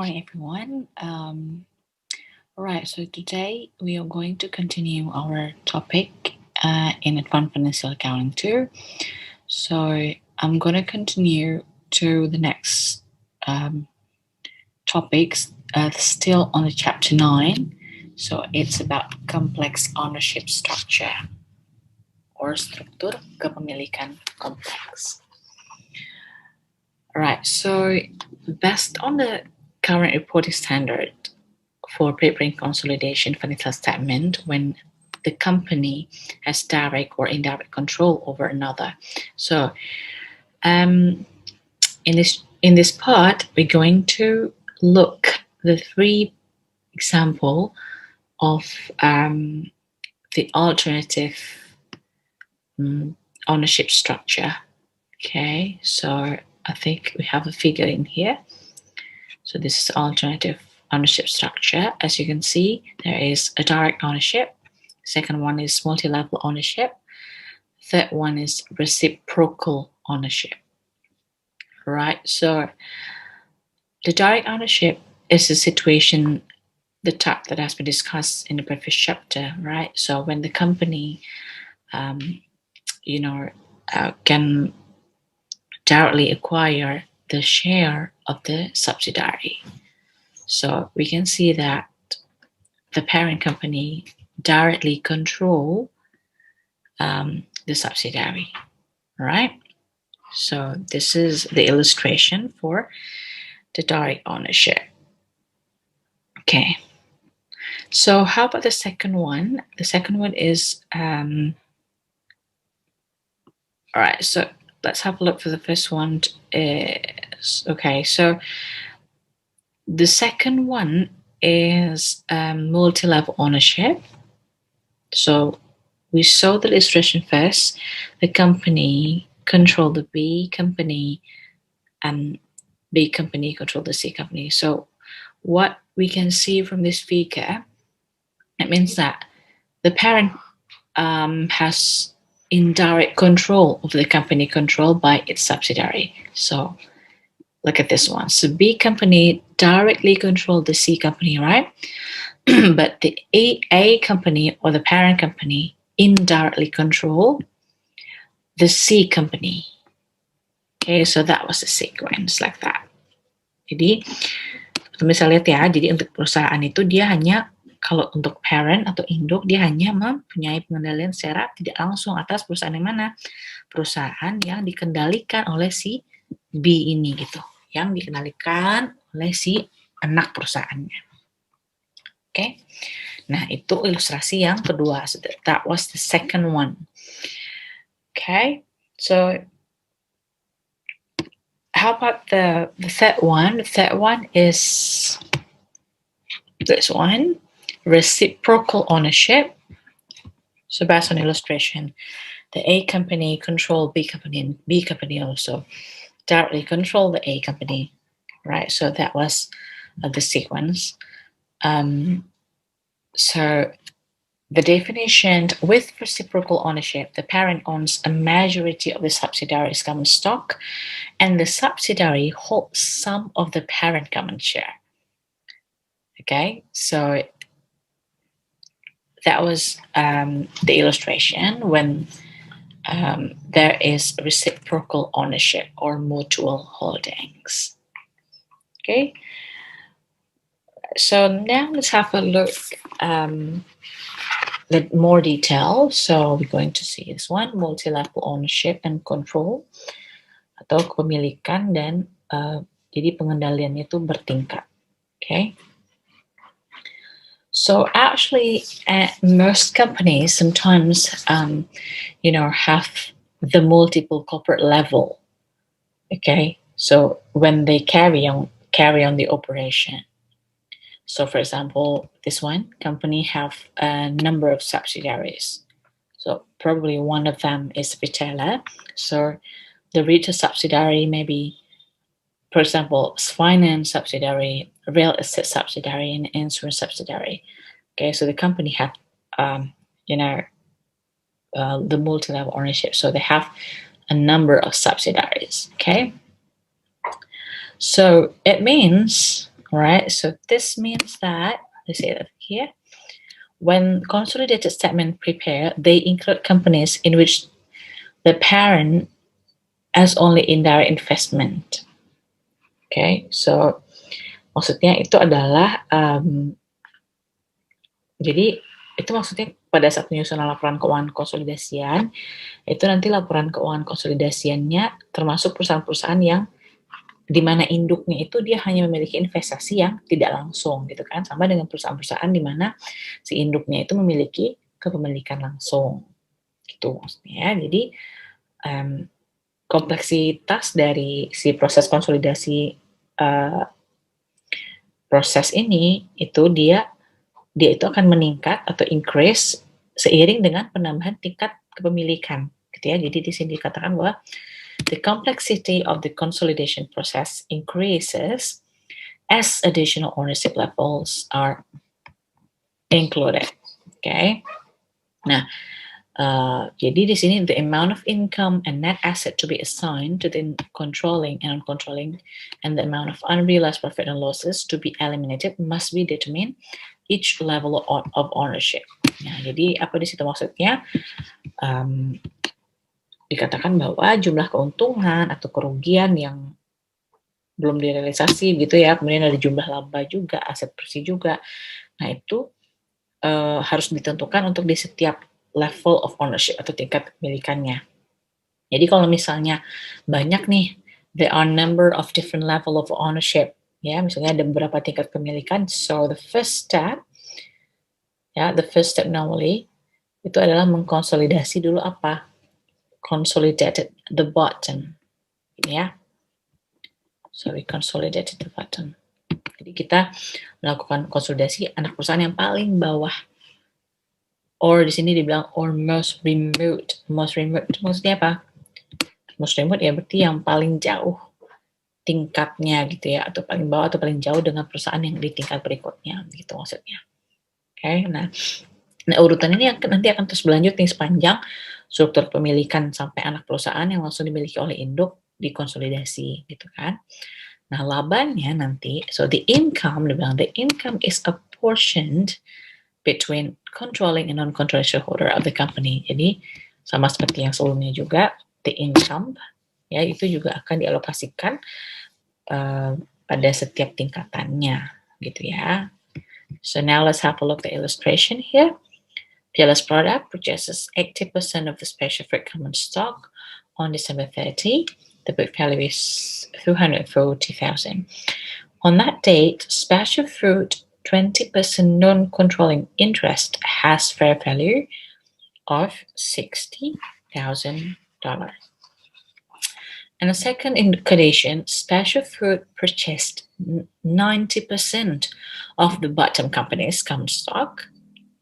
morning, everyone. Alright, so today we are going to continue our topic in Advanced Financial Accounting 2. So I'm going to continue to the next topics, still on the chapter 9. So it's about complex ownership structure or struktur kepemilikan kompleks. Alright, so based on the current reporting standard for preparing consolidation financial statement when the company has direct or indirect control over another. So in this part, we're going to look the three example of the alternative ownership structure. Okay, so I think we have a figure in here. So this is alternative ownership structure. As you can see, there is a direct ownership. Second one is multi-level ownership. Third one is reciprocal ownership. Right, so the direct ownership is a situation, the type that has been discussed in the previous chapter, right? So when the company, can directly acquire the share of the subsidiary. So we can see that the parent company directly control the subsidiary, right? So this is the illustration for the direct ownership. Okay. So how about the second one? The second one is, all right, so let's have a look for the first one. Okay, so the second one is multi-level ownership. So we saw the illustration first. The company control the B company and B company control the C company. So what we can see from this figure, it means that the parent has indirect control of the company controlled by its subsidiary. So look at this one. So B company directly control the C company, right? But the A company or the parent company indirectly control the C company. Okay, so that was the sequence like that. Jadi bisa lihat ya, jadi untuk perusahaan itu dia hanya, kalau untuk parent atau induk, dia hanya mempunyai pengendalian secara tidak langsung atas perusahaan yang mana? Perusahaan yang dikendalikan oleh si B ini gitu, yang dikendalikan oleh si anak perusahaannya. Okay, nah itu ilustrasi yang kedua. So that was the second one. Okay, so how about the third one? The third one is this one, reciprocal ownership. So based on illustration, the A company control B company and B company also directly control the A company, right? So that was the sequence. So the definition, with reciprocal ownership, the parent owns a majority of the subsidiary's common stock and the subsidiary holds some of the parent common share. Okay, so that was the illustration when there is reciprocal ownership or mutual holdings. Okay, so now let's have a look with more detail. So we're going to see this one, multi-level ownership and control atau kepemilikan dan jadi pengendaliannya itu bertingkat. Okay. So actually, most companies sometimes, have the multiple corporate level. Okay, so when they carry on the operation. So, for example, this one company have a number of subsidiaries. So probably one of them is retailer. So the retail subsidiary may be, for example, finance subsidiary, real estate subsidiary, and insurance subsidiary. Okay, so the company have, the multi-level ownership. So they have a number of subsidiaries. Okay, so it means Alright, so this means that, let's say that here, when consolidated statement prepare, they include companies in which the parent has only indirect investment. Okay, so maksudnya itu adalah jadi itu maksudnya pada saat penyusunan laporan keuangan konsolidasian itu nanti laporan keuangan konsolidasiannya termasuk perusahaan-perusahaan yang di mana induknya itu dia hanya memiliki investasi yang tidak langsung gitu kan, sama dengan perusahaan-perusahaan di mana si induknya itu memiliki kepemilikan langsung gitu maksudnya. Jadi kompleksitas dari si proses konsolidasi proses ini itu dia itu akan meningkat atau increase seiring dengan penambahan tingkat kepemilikan gitu ya. Jadi di sini dikatakan bahwa the complexity of the consolidation process increases as additional ownership levels are included. Okay. Nah, jadi di sini the amount of income and net asset to be assigned to the controlling and non-controlling and the amount of unrealized profit and losses to be eliminated must be determined each level of ownership. Nah, jadi apa di situ maksudnya? Dikatakan bahwa jumlah keuntungan atau kerugian yang belum direalisasi gitu ya, kemudian ada jumlah laba juga, aset bersih juga. Nah, itu harus ditentukan untuk di setiap level of ownership atau tingkat kepemilikannya. Jadi kalau misalnya banyak nih, there are number of different level of ownership, ya, misalnya ada beberapa tingkat kepemilikan, so the first step normally itu adalah mengkonsolidasi dulu apa? Consolidated the bottom, ya. So we consolidated the bottom. Jadi kita melakukan konsolidasi anak perusahaan yang paling bawah. Or di sini dibilang or most remote. Most remote itu maksudnya apa? Most remote ya berarti yang paling jauh tingkatnya gitu ya, atau paling bawah atau paling jauh dengan perusahaan yang di tingkat berikutnya gitu maksudnya. Oke, nah urutan ini nanti akan terus berlanjut nih sepanjang struktur pemilikan sampai anak perusahaan yang langsung dimiliki oleh induk dikonsolidasi gitu kan. Nah, labanya nanti, so the income is apportioned between controlling and non-controlling shareholder of the company. Jadi sama seperti yang sebelumnya juga, the income ya itu juga akan dialokasikan pada setiap tingkatannya gitu ya. So now let's have a look at the illustration here. PLS product purchases 80% of the special fruit common stock on December 30. The book value is 240,000. On that date, special fruit 20% non-controlling interest has fair value of $60,000. And the second condition, special fruit purchased 90% of the bottom company's common stock.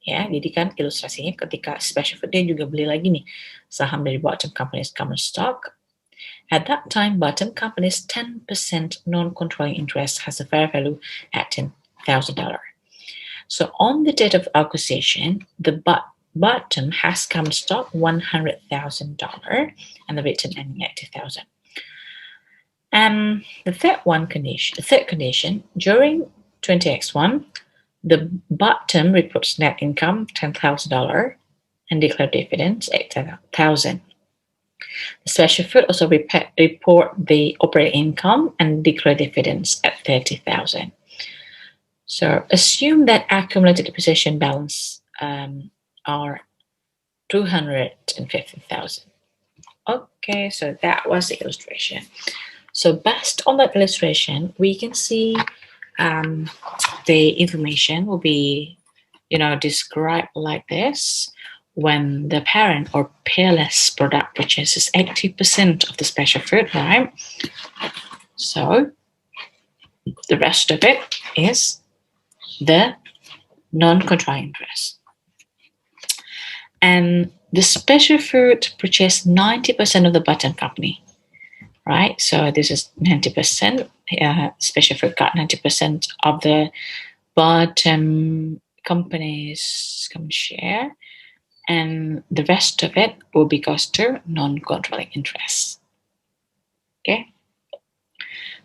Ya, jadi kan ilustrasinya ketika special fruit dia juga beli lagi nih saham dari bottom company's common stock. At that time, bottom company's 10% non-controlling interest has a fair value at $10,000. So on the date of acquisition, the bottom has common stock $100,000 and the written ending at 2,000. And the third condition, during 20x1, the bottom reports net income $10,000 and declare dividends $8,000. The special fruit also report the operating income and declare dividends at $30,000. So assume that accumulated depreciation balance are $250,000. Okay, so that was the illustration. So based on that illustration, we can see the information will be, described like this. When the parent or PLS product purchases 80% of the special fruit, right? So the rest of it is the non-controlling interest. And the special fruit purchased 90% of the bottom company, right? So this is 90%. Special fruit got 90% of the bottom company's common share, and the rest of it will be goes to non-controlling interest. Okay.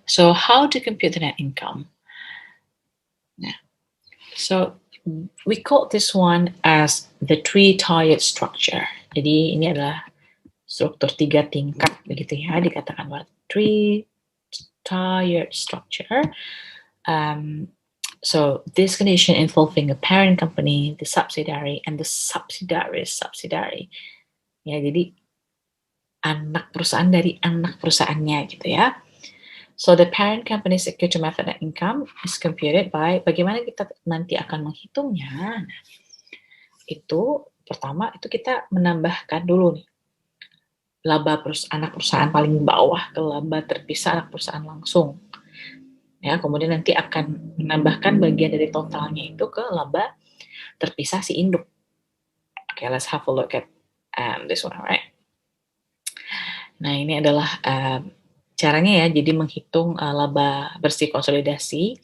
So how to compute the net income? So we call this one as the three-tiered structure. Jadi ini adalah struktur 3 tingkat begitu ya, dikatakan bahwa three-tiered structure. So this condition involving a parent company, the subsidiary, and the subsidiary's subsidiary. Ya, jadi anak perusahaan dari anak perusahaannya gitu ya. So the parent company's equity method net income is computed by, bagaimana kita nanti akan menghitungnya? Nah, itu pertama itu kita menambahkan dulu nih laba anak perusahaan paling bawah ke laba terpisah anak perusahaan langsung. Ya, kemudian nanti akan menambahkan bagian dari totalnya itu ke laba terpisah si induk. Okay, let's have a look at this one, right? Nah, ini adalah caranya ya, jadi menghitung laba bersih konsolidasi.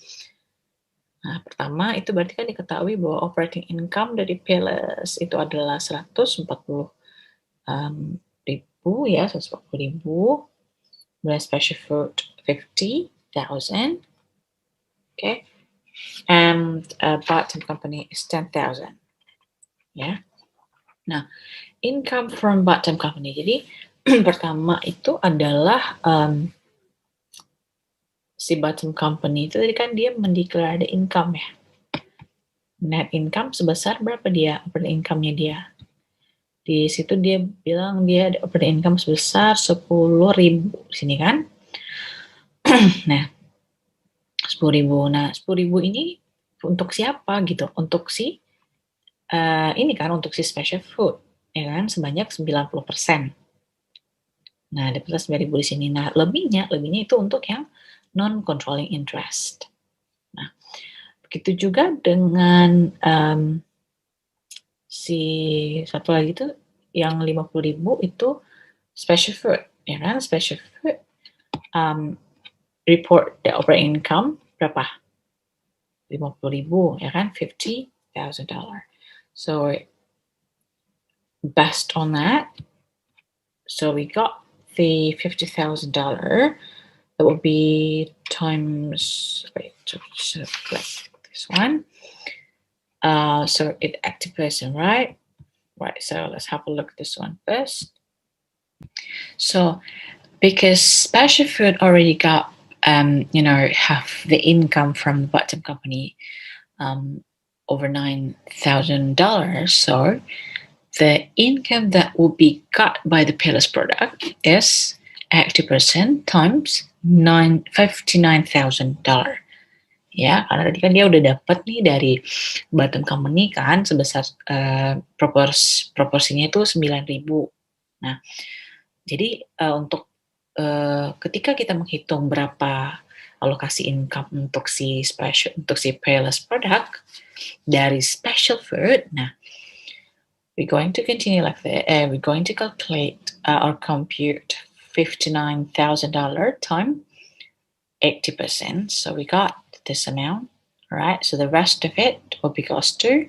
Nah, pertama itu berarti kan diketahui bahwa operating income dari PLS itu adalah 140 ribu ya, 140 ribu. Kemudian special fruit 50,000. Okay. And bottom company is 10,000. Ya. Nah, income from bottom company. Jadi pertama itu adalah si bottom company itu tadi kan dia mendeklarasi income ya. Net income sebesar berapa dia operating income-nya dia? Di situ dia bilang dia ada operating income sebesar 10.000 di sini kan. Nah, 10.000. Nah, 10.000 ini untuk siapa gitu? Untuk si ini kan untuk si special food ya kan sebanyak 90%. Nah, ada plus 9.000 di sini. Nah, lebihnya itu untuk yang non-controlling interest. Nah, begitu juga dengan si satu lagi itu yang 50.000 itu special food, ya kan? Special food report the operating income berapa? 50.000, ya kan? $50,000. So based on that, so we got the $50,000. That would be times, wait, so like this one. So it active person, right? Right, so let's have a look at this one first. So because special food already got, half the income from the bottom company, over $9,000. So the income that will be got by the Payless product is 80% times $59,000. Ya, karena tadi kan dia udah dapat nih dari bottom company kan sebesar proporsinya itu 9.000. Nah, jadi untuk ketika kita menghitung berapa alokasi income untuk si Payless product dari special food, nah we're going to continue like that. We're going to calculate or compute $59,000 times 80%. So we got this amount, right? So the rest of it will be goes to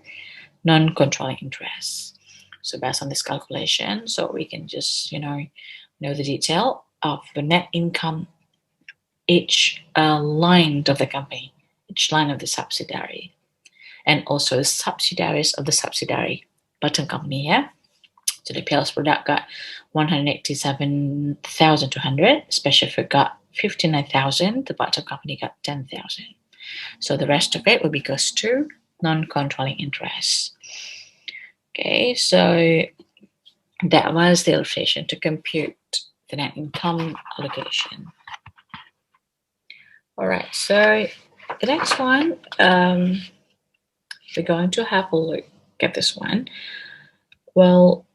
non-controlling interest. So based on this calculation, so we can just, know the detail of the net income, each line of the company, each line of the subsidiary, and also the subsidiaries of the subsidiary bottom company, yeah? So the PLS product got 187,200, special food got 59,000, the bottom company got 10,000. So the rest of it will be goes to non-controlling interest. Okay, so that was the illustration to compute the net income allocation. All right, so the next one, we're going to have a look at this one. Well,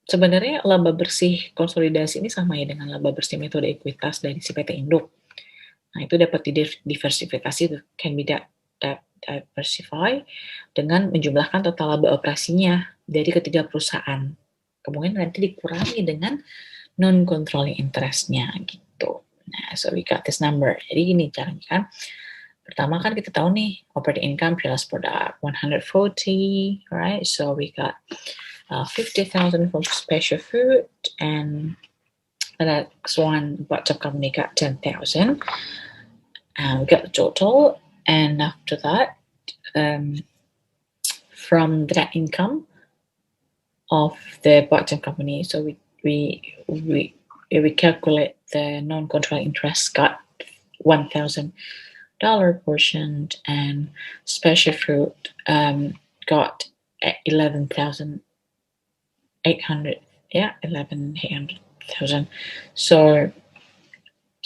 sebenarnya laba bersih konsolidasi ini sama ya dengan laba bersih metode ekuitas dari si PT Induk. Nah, itu dapat didiversifikasi, can be diversify dengan menjumlahkan total laba operasinya dari ketiga perusahaan. Kemudian nanti dikurangi dengan non-controlling interest-nya gitu. Nah, so we got this number. Jadi gini caranya kan. Pertama kan kita tahu nih operating income plus product 140, right? So we got 50,000 from special food, and the next one bottom company got 10,000. We got the total, and after that from the net income of the bottom company. So we calculate the non-controlling interest, got $1,000 portion, and special fruit got 11,800. Yeah, 11,800,000. So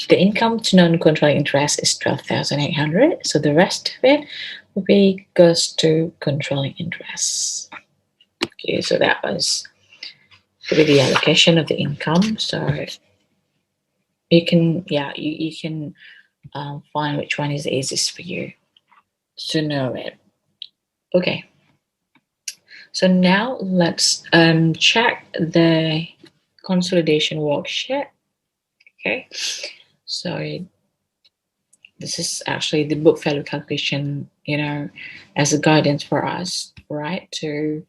the income to non-controlling interest is 12,800. So the rest of it will be goes to controlling interest. Okay, so that was the allocation of the income. So you can, you can find which one is the easiest for you to know it. Okay. So now let's check the consolidation worksheet. Okay. So this is actually the book value calculation, as a guidance for us, right, to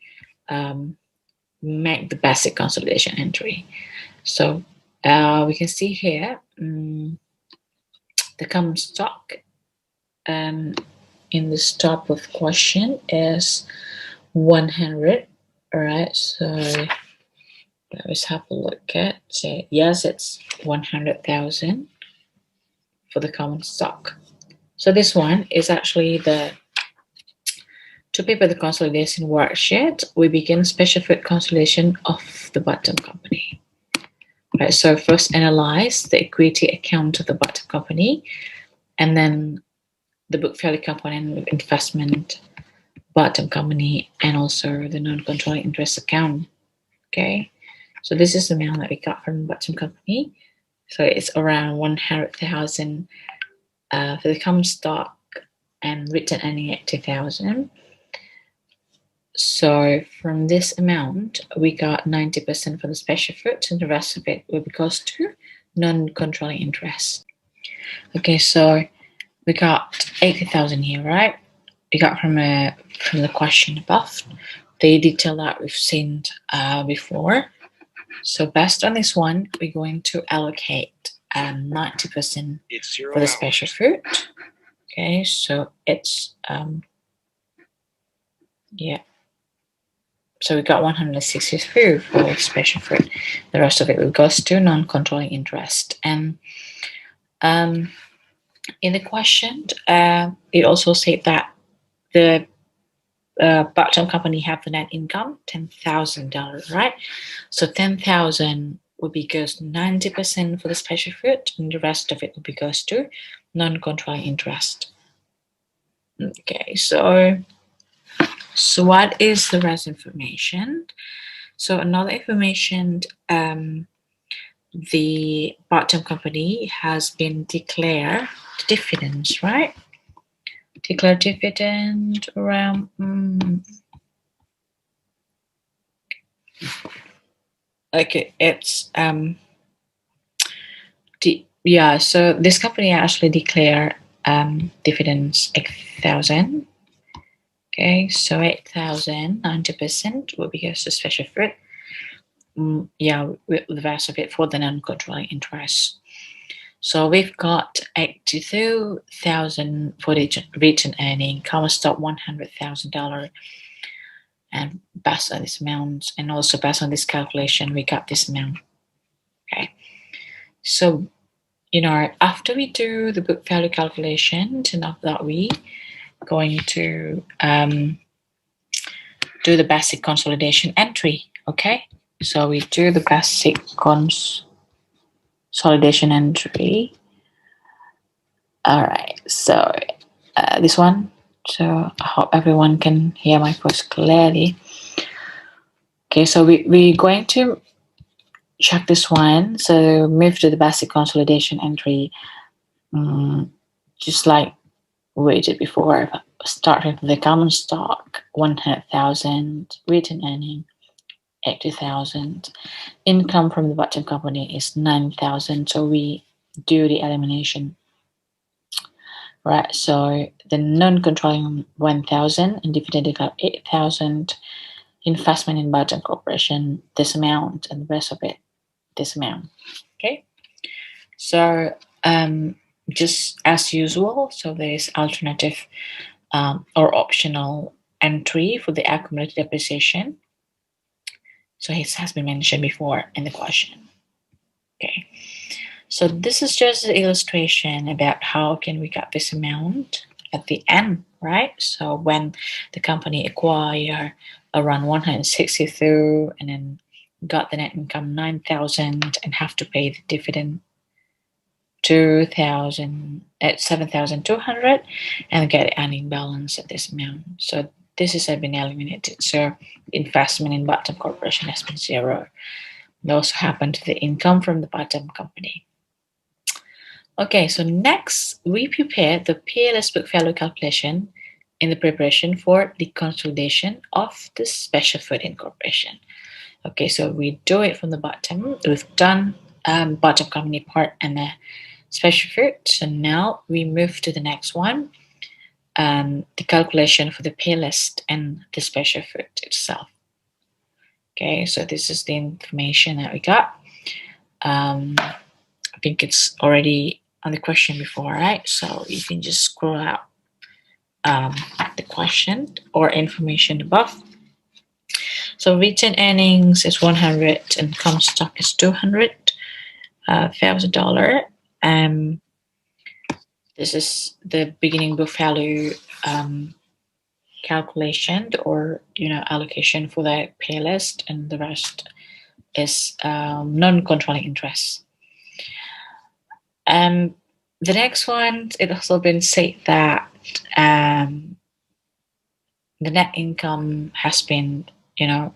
make the basic consolidation entry. So we can see here the common stock in this type of question is 100. All right, so let's have a look at, say, yes, it's 100,000 for the common stock. So this one is actually to prepare the consolidation worksheet, we begin special fruit consolidation of the bottom company. Right, so first analyze the equity account of the bottom company, and then the book value component of investment bottom company, and also the non-controlling interest account. Okay, so this is the amount that we got from the bottom company. So it's around 100,000 for the common stock, and written earning at 2,000. So from this amount, we got 90% for the special fruit, and the rest of it will be goes to non-controlling interest. Okay, so we got 80,000 here, right? We got from the question above, the detail that we've seen before. So based on this one, we're going to allocate 90% for the special fruit. Okay, so it's so we got 163 for special fruit. The rest of it goes to non-controlling interest. And in the question, it also said that the bottom company have the net income $10,000, right? So 10,000 would be goes 90% for the special fruit, and the rest of it would be goes to non-controlling interest. Okay, so what is the rest information? So another information, the bottom company has been declared dividends, right? Declared dividend around it's so this company actually declare dividends 8,000. Okay, so 8,000, 90% will be goes to special fruit. With the rest of it for the non-controlling interest. So we've got 82,000 for the written earning, common stock $100,000, and based on this amount, and also based on this calculation, we got this amount. Okay, so after we do the book value calculation, and after that we going to do the basic consolidation entry. Okay, so we do the basic consolidation entry. All right, so this one. So I hope everyone can hear my voice clearly. Okay, so we're going to check this one. So move to the basic consolidation entry, just like we did before. Starting with the common stock, 100,000, written earning 80,000, income from the bottom company is 9,000. So we do the elimination, right? So the non-controlling 1,000, and dividend income 8,000, investment in bottom corporation this amount, and the rest of it this amount. Okay, so just as usual, so there is alternative or optional entry for the accumulated depreciation. So it has been mentioned before in the question. Okay, so this is just an illustration about how can we get this amount at the end, right? So when the company acquire around 162 and then got the net income 9,000 and have to pay the dividend 2,000 at 7,200 and get ending balance at this amount. So this has been eliminated. So investment in bottom corporation has been zero. It also happened to the income from the bottom company. Okay, so next we prepare the PLS book value calculation in the preparation for the consolidation of the special food incorporation. Okay, so we do it from the bottom. We've done bottom company part and the special food. So now we move to the next one, the calculation for the pay list and the special food itself. Okay, so this is the information that we got. I think it's already on the question before, right? So you can just scroll out the question or information above. So retained earnings is 100 and common stock is $200,000. This is the beginning book value calculation or allocation for the pay list, and the rest is non-controlling interest. The next one, it also been said that the net income has been, I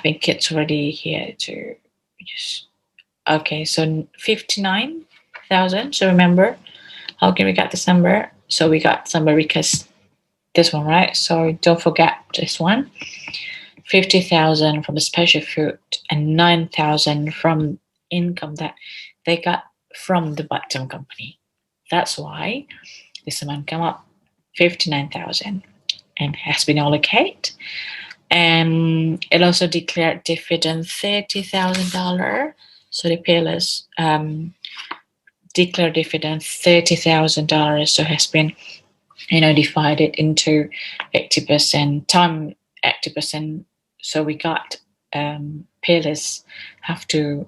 think it's already here to just, okay, so 59,000. So remember, how can we get this number? So we got number because this one, right? So don't forget this one. 50,000 from the special food and 9,000 from income that they got from the bottom company. That's why this amount come up 59,000 and has been allocated. And it also declared dividend $30,000. So the PLS declared dividend $30,000. So has been divided into 80% time 80%. So we got PLS have to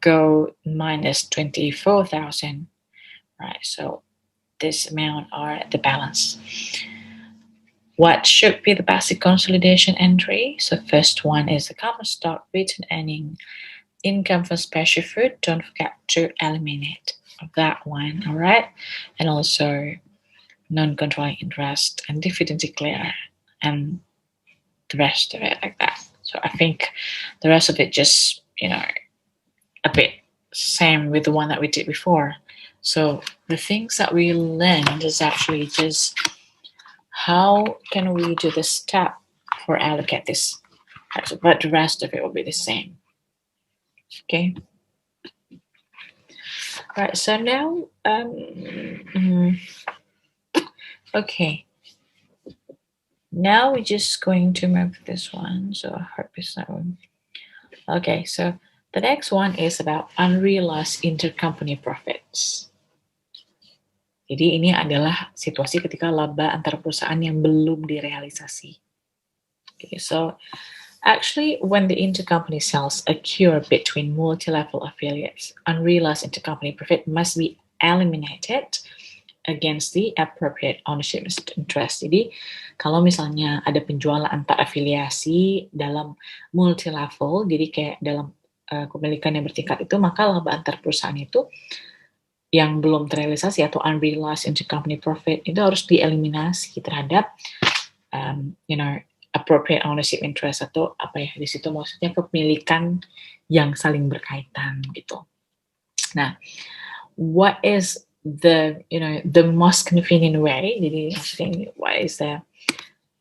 go minus 24,000, right? So this amount are the balance. What should be the basic consolidation entry? So first one is the common stock, retained earning, income for special food. Don't forget to eliminate that one, all right? And also non-controlling interest and dividend declare and the rest of it like that. So I think the rest of it just, a bit same with the one that we did before. So the things that we learned is actually just how can we do the step for allocate this, but the rest of it will be the same. Okay. Right. So now, okay. Now we're just going to move this one. So I hope it's that one. Okay. So the next one is about unrealized intercompany profits. Jadi ini adalah situasi ketika laba antar perusahaan yang belum direalisasi. Okay, so actually when the intercompany sales occur between multi-level affiliates, unrealized intercompany profit must be eliminated against the appropriate ownership interest. Jadi kalau misalnya ada penjualan antar afiliasi dalam multi-level, jadi kayak dalam kepemilikan yang bertingkat itu, maka laba antar perusahaan itu yang belum terrealisasi atau unrealized intercompany profit itu harus dieliminasi terhadap appropriate ownership interest atau apa ya di situ maksudnya kepemilikan yang saling berkaitan gitu. Nah, what is the the most convenient way? Jadi maksudnya what is the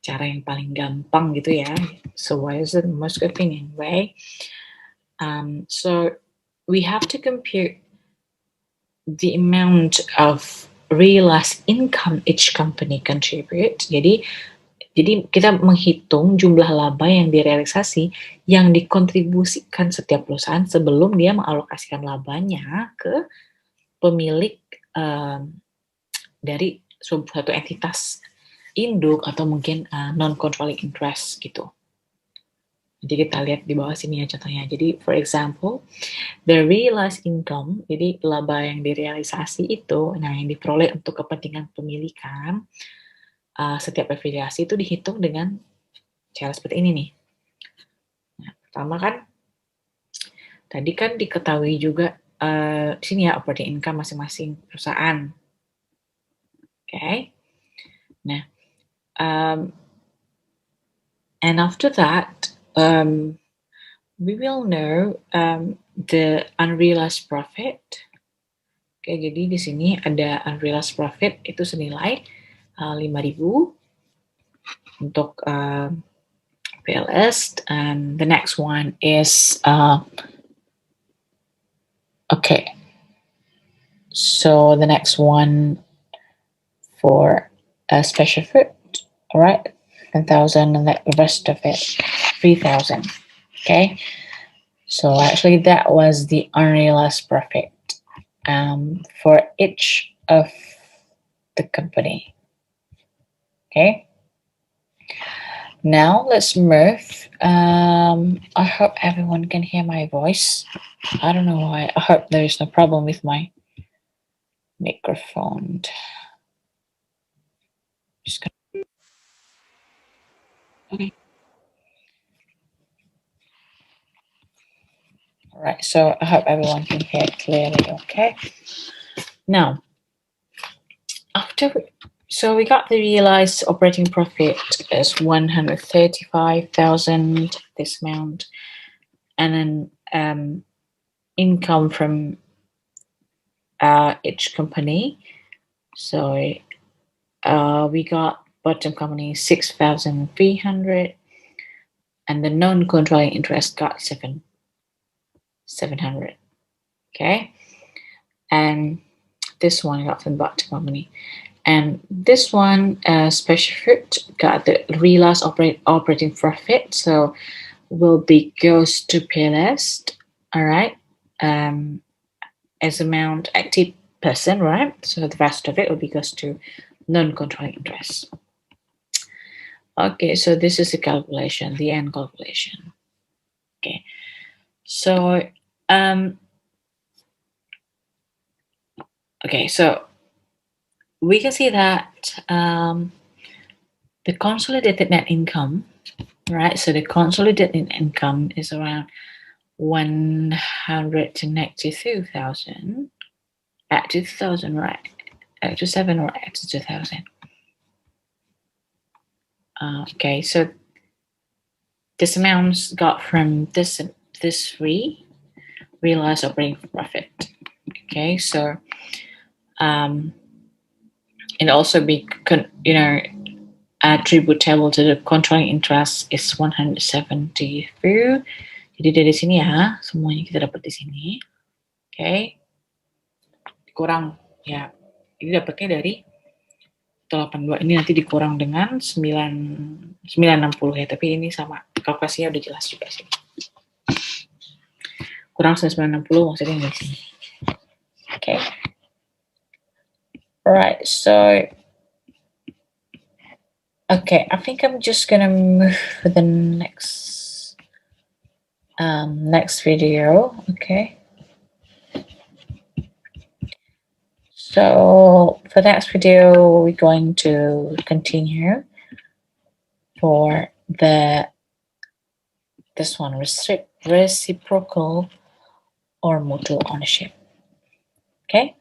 cara yang paling gampang gitu ya? So what is the most convenient way? So we have to compute the amount of realized income each company contribute. Jadi kita menghitung jumlah laba yang direalisasi yang dikontribusikan setiap perusahaan sebelum dia mengalokasikan labanya ke pemilik dari suatu entitas induk atau mungkin non-controlling interest gitu. Jadi kita lihat di bawah sini ya contohnya. Jadi for example, the realized income, jadi laba yang direalisasi itu, nah yang diperoleh untuk kepentingan pemilikan setiap afiliasi itu dihitung dengan cara seperti ini nih. Nah, pertama kan, tadi kan diketahui juga di sini ya operating income masing-masing perusahaan. Okay. Nah, and after that, we will know the unrealized profit. Oke, jadi di sini ada unrealized profit itu senilai 5.000 untuk PLS, and the next one is okay. So the next one for special fruit, all right, 10,000, and the rest of it 3,000. Okay, so actually that was the unrealized profit for each of the company. Okay, now let's move. I hope everyone can hear my voice. I don't know why. I hope there is no problem with my microphone. Just gonna... Okay. All right, so I hope everyone can hear it clearly. Okay. Now, so we got the realized operating profit as 135,000, this amount, and then income from each company. So we got bottom company 6,300, and the non-controlling interest got 700. Okay, and this one got from bottom company. And this one, special fruit, got the realized operating profit, so will be goes to PLS, all right, as amount 80%, right? So the rest of it will be goes to non-controlling interest. Okay, so this is the calculation, the end calculation. Okay, so okay, so we can see that the consolidated net income, right? So the consolidated net income is around 192,000 at 2,000, right? At 2,700, right? At 2,000. Okay, so this amount got from this three realized operating profit. Okay, so it also be attributable to the controlling interest is 170 through. Jadi dari sini ya, semuanya kita dapat di sini. Okay. Kurang ya. Ini dapatnya dari 82 ini nanti dikurang dengan 960 ya, tapi ini sama kalkulasinya udah jelas juga sih. Kurang 960 maksudnya di sini. Okay. Alright, so okay, I think I'm just gonna move to the next video. Okay. So for the next video, we're going to continue for this one, reciprocal or mutual ownership. Okay.